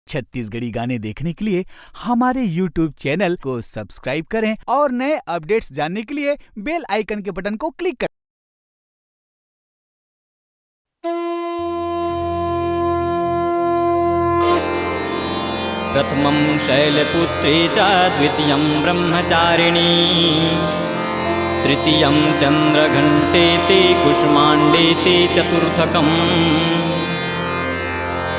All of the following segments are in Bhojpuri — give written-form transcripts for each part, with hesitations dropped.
छत्तीसगढ़ी गाने देखने के लिए हमारे YouTube चैनल को सब्सक्राइब करें और नए अपडेट्स जानने के लिए बेल आइकन के बटन को क्लिक करें। प्रथमं शैलपुत्री च द्वितीयं ब्रह्मचारिणी तृतीयं चन्द्रघण्टेति कुष्माण्डेति चतुर्थकम्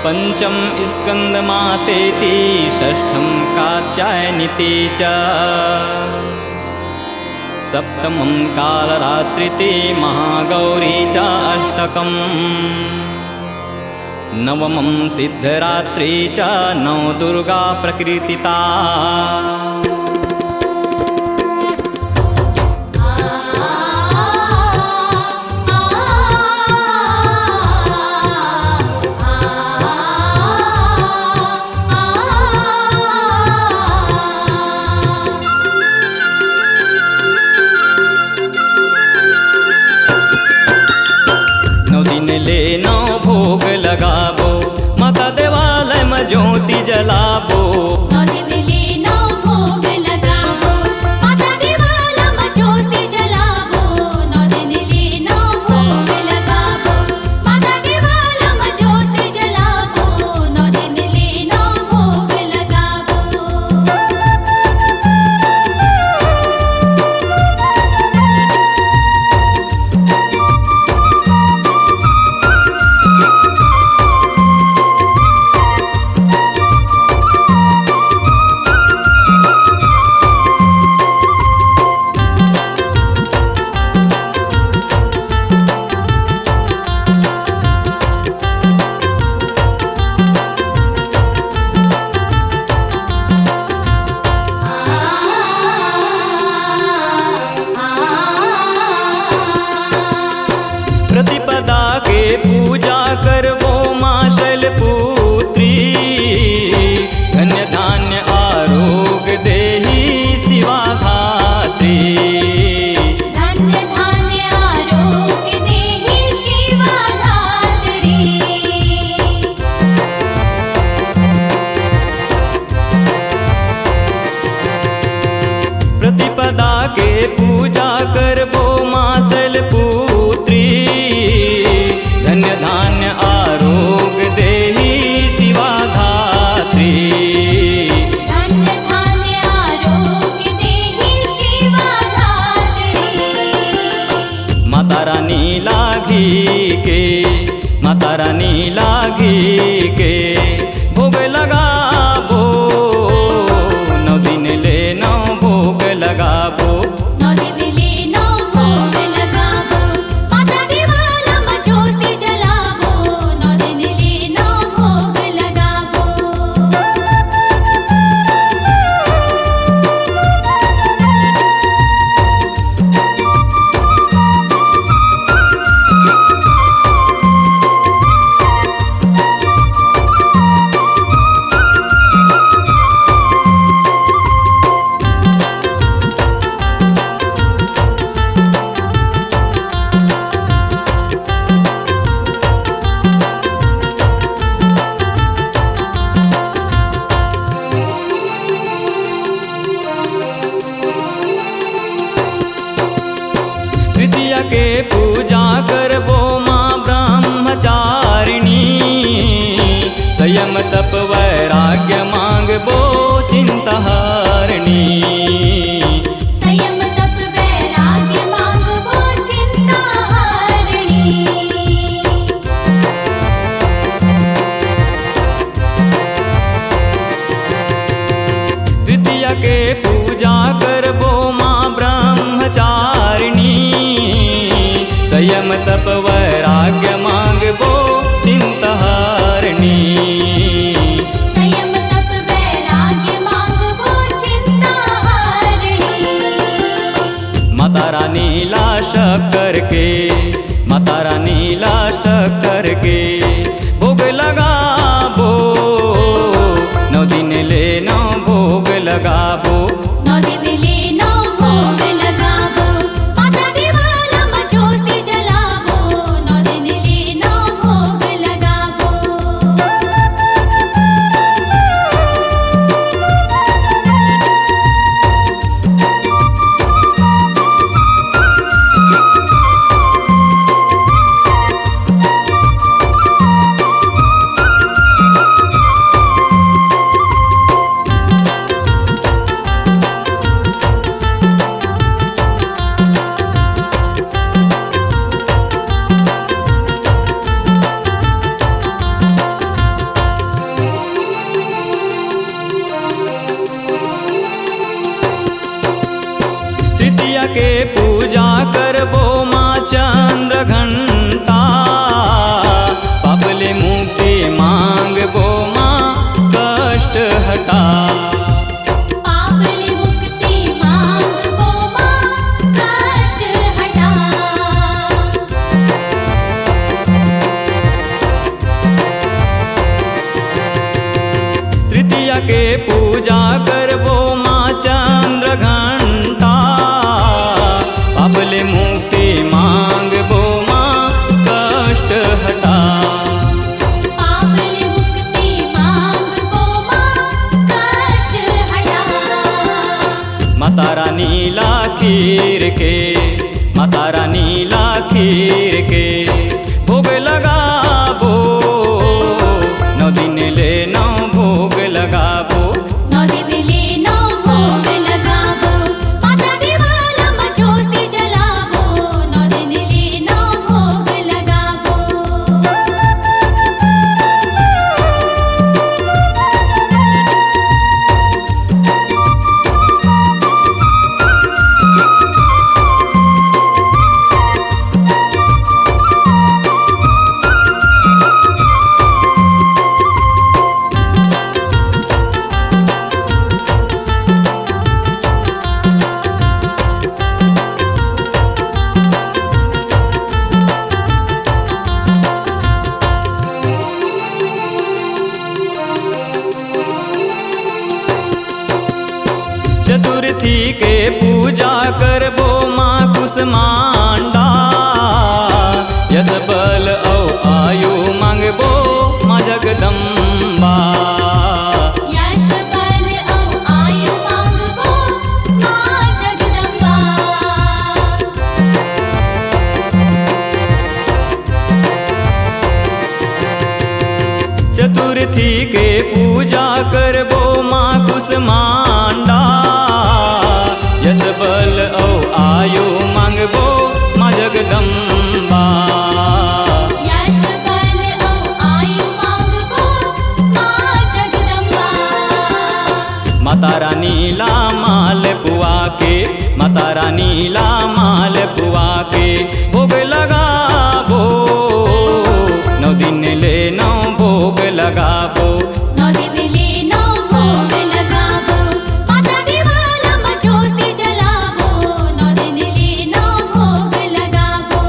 पंचम स्कंदमातेति षष्ठं कात्यायनीति च सप्तमं कालरात्रिति महागौरी च अष्टकम् नवमं सिद्धरात्रि च नवदुर्गा प्रकृतिता ले नौ भोग लगाबो माता देवालय में ज्योति जलाबो। नौ दिन ले नौ भोग लगाबो माता देवालय में ज्योति जलाबो। नौ दिन ले नौ भोग लगाबो माता देवालय में ज्योति जलाबो। नौ दिन ले नौ भोग लगाबो। प्रतिपदा के पूजा करबो माँ शैलपुत्री धन्य धान्य आरोग्य देहि शिवा धात्री। धन्य धान्य आरोग्य देहि शिवा धात्री। प्रतिपदा के पूजा करबो माँ शैलपुत्री धन्य धान्य आरोग्य देहि शिवा धात्री। धन्य धान्य आरोग्य देहि शिवा धात्री। माता रानी लागी के भोग लगाबो। नौ दिन ले नौ भोग लगाबो। नौ दिन ले नौ भोग लगाबो माता देवालय में ज्योति जलाबो। नौ दिन ले नौ भोग लगाबो। तृतीय के पूजा करबो माँ ब्रह्मचारिणी संयम तप वैराग्य मांगबो चिंताहरणी। संयम तप वैराग्य मांगबो चिंताहरणी। तृतीय के पूजा करबो माँ ब्रह्मचारिणी संयम तप वैराग्य मांगबो चिंताहरणी। संयम तप वैराग्य मांगबो चिंताहरणी। माता रानी लाश करके भोग लगाबो। नौ दिन ले नौ भोग लगाबो। नौ दिन ले नौ भोग लगाबो माता देवालय में ज्योति जलाबो। नौ दिन ले नौ भोग लगाबो। हटा। पापले मुक्ति मांगबो माँ कष्ट हटा। तृतीया के पूजा करबो माँ चंद्र घंटा। पापले मुक्ति मांगबो माँ कष्ट हटा। पापले मुक्ति मांगबो माँ कष्ट हटा। माता रानी लाखीर के, माता रानी लाखीर के भोग लगाबो। 9 दिन ले 9 भोग लगाबो। 9 दिन ले 9 भोग लगाबो। माता दिवालम ज्योति जलाबो। 9 दिन ले 9 भोग लगाबो। चतुर्थी के पूजा करबो माँ कुसमांडा। यश बल औ आयु मांगबो माँ जगदम्बा। यश बल औ आयु मांगबो माँ जगदम्बा। चतुर्थी के पूजा करबो माँ कुसमांडा। यश बल औ आयु मांगबो माँ जगदम्बा। यश बल औ आयु मांगबो माँ जगदम्बा। माता रानी ला माल पुआ के, माता रानी ला माल पुआ के भोग लगाबो। 9 दिन ले 9 भोग लगाबो। 9 दिन ले 9 भोग लगाबो। माता दिवालम ज्योति जलाबो। 9 दिन ले 9 भोग लगाबो।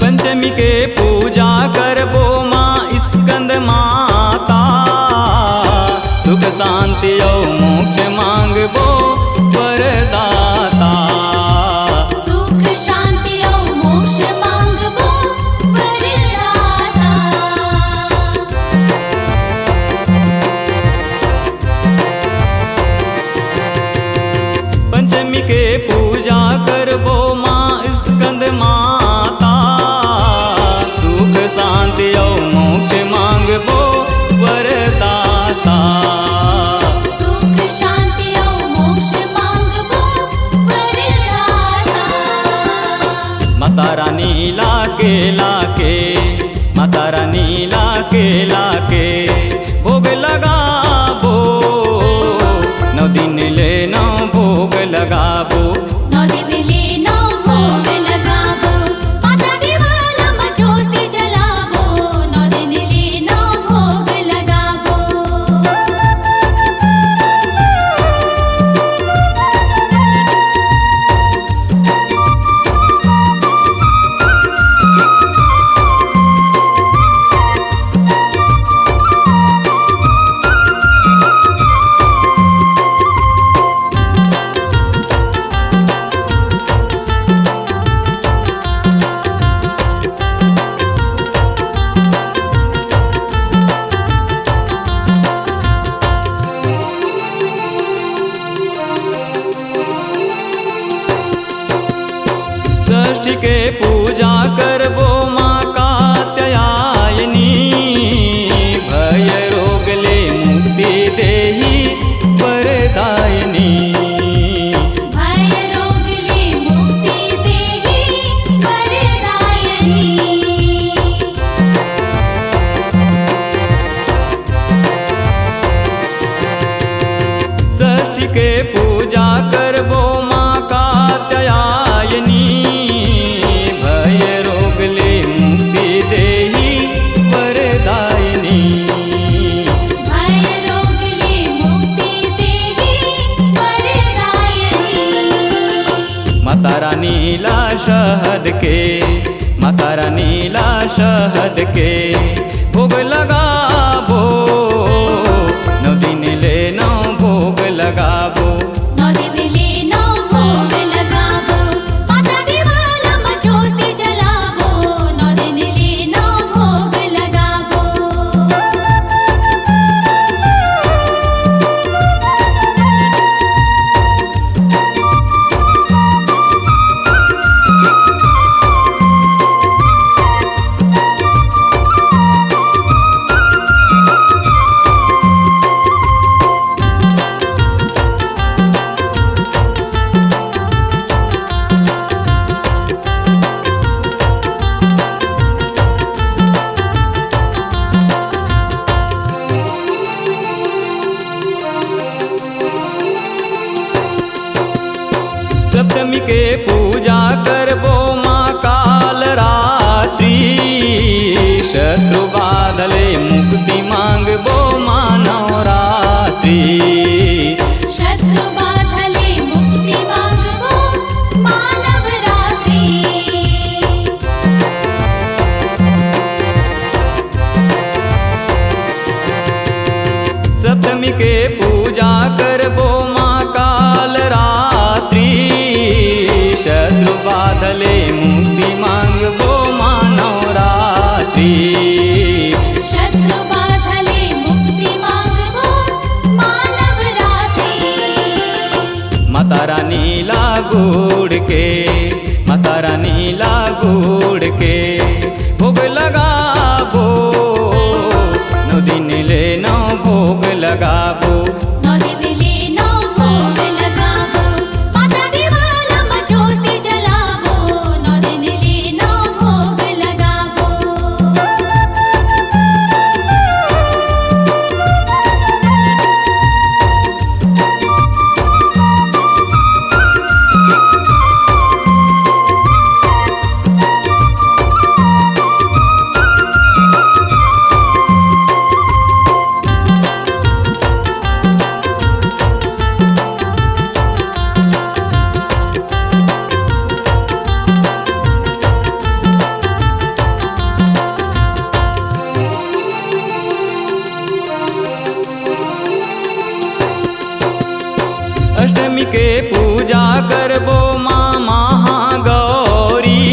पंचमी के पूजा करबो माँ स्कंद माता। सुख शांति और मोक्ष मांगबो वरदाता। सुख शांति और मोक्ष मांगबो वरदाता। पंचमी के पूजा करबो माँ स्कंद माता। सुख शांति और मोक्ष मांगबो वरदाता। सुख शांति और मोक्ष मांगबो वरदाता। माता रानी लाके लाके, माता रानी लाके लाके भोग लगाबो। 9 दिन ले 9 भोग लगाबो। 9 दिन ले 9 भोग लगाबो। माता दिवालम ज्योति जलाबो। 9 दिन ले 9 भोग लगाबो। के पूजा करबो माँ कात्यायनी भय रोग ले मुक्ति देहि वरदायिनी भय रोग ले मुक्ति देहि वरदायिनी षष्ठी के पूजा करबो माँ कात्यायनी भय रोग ले मुक्ति देहि वरदायिनी भय रोग ले मुक्ति देहि वरदायिनी माता रानी ला शहद के माता रानी ला शहद के भोग लगाबो 9 दिन ले 9 भोग लगाबो 9 दिन ले 9 भोग लगाबो माता दिवाला में ज्योति जलाबो 9 दिन ले 9 भोग लगाबो सप्तमी के पूजा करबो माँ काल रात्रि शत्रु बाधले मुक्ति मांगबो माँ नवरात्रि शत्रु बाधले मुक्ति मांगबो मानव रात्रि सप्तमी के पूजा करबो माँ काल रात्रि शत्रु बाधले मुक्ति मांगबो माँ नवरात्रि शत्रु बाधले मुक्ति मांगबो मानव रात्रि माता रानी ला गुड़ के माता रानी ला गुड़ के भोग लगाबो 9 दिन ले 9 भोग लगाबो 9 दिन ले 9 भोग लगाबो माता दिवाला में ज्योति जलाबो 9 दिन ले 9 भोग लगाबो अष्टमी के पूजा करबो माँ महागौरी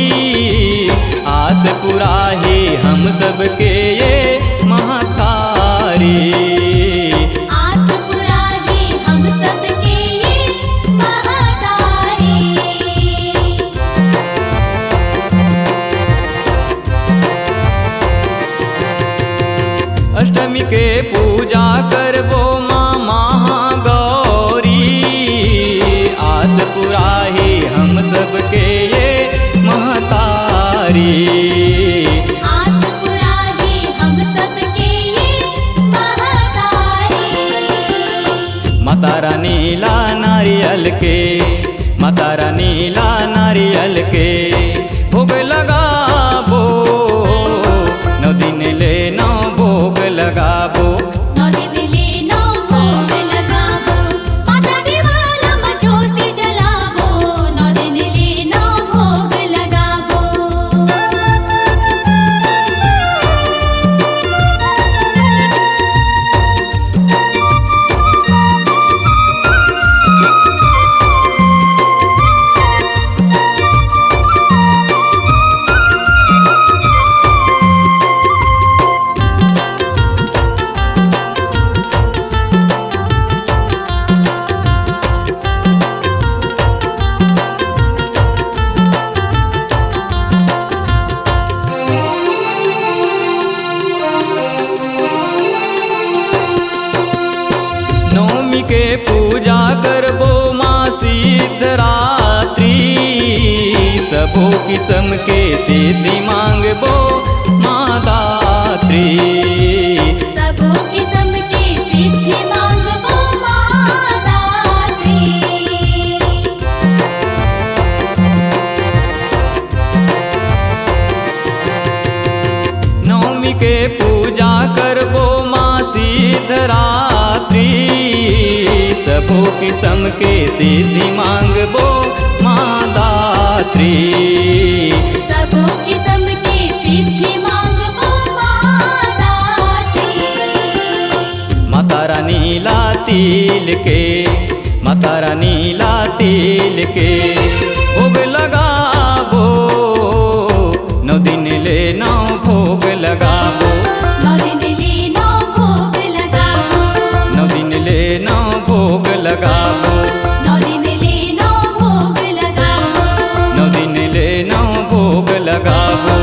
आस पुराही हम सबके ये महतारी आस पुराही हम सबके ये महतारी अष्टमी के पूजा करबो माँ महागौरी आस पुराही हम सबके ये महतारी आस पुराही हम सबके ये महतारी माता रानी ला नारियल के माता रानी ला नारियल के भोग लगाबो 9 दिन ले 9 भोग लगाबो 9 दिन ले 9 भोग लगाबो माता दिवाला में ज्योति जलाबो 9 दिन ले 9 भोग लगाबो नवमी के पूजा करबो माँ सिद्धरात्रि, सबो किस्म के सिद्धि मांगबो माँ दात्री। सबो किस्म की सिद्धि मांगबो माँ दात्री। नवमी के पूजा करबो माँ सिद्धरात्रि, सबो किस्म के सिद्धि मांगबो माँ दात्री। सबो किस्म की सिद्धि मांगबो माँ दात्री। माता रानी ला तिल के, माता रानी ला तिल के भोग लगाबो, 9 दिन ले 9 भोग लगाबो। 9 दिन ले 9 भोग लगाबो। 9 दिन ले 9 भोग लगाबो। 9 दिन ले 9 भोग लगाबो। 9 दिन ले 9 भोग लगाबो।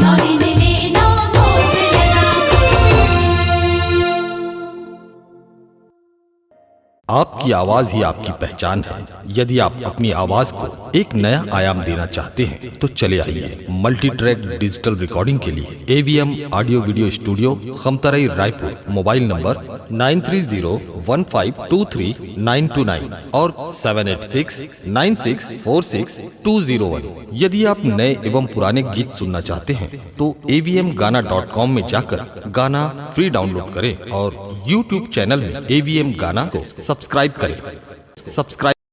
9 दिन ले 9 भोग लगाबो। आपकी आवाज ही आपकी पहचान है। यदि आप अपनी आवाज को एक नया आयाम देना चाहते हैं तो चले आइए मल्टी ट्रैक डिजिटल रिकॉर्डिंग के लिए AVM audio video studio, Khamtarai, Raipur. Mobile number 9301523929 और 7869646201। यदि आप नए एवं पुराने गीत सुनना चाहते हैं तो avmgana.com में जाकर गाना फ्री डाउनलोड करें और YouTube चैनल में AVM गाना को सब्सक्राइब करें।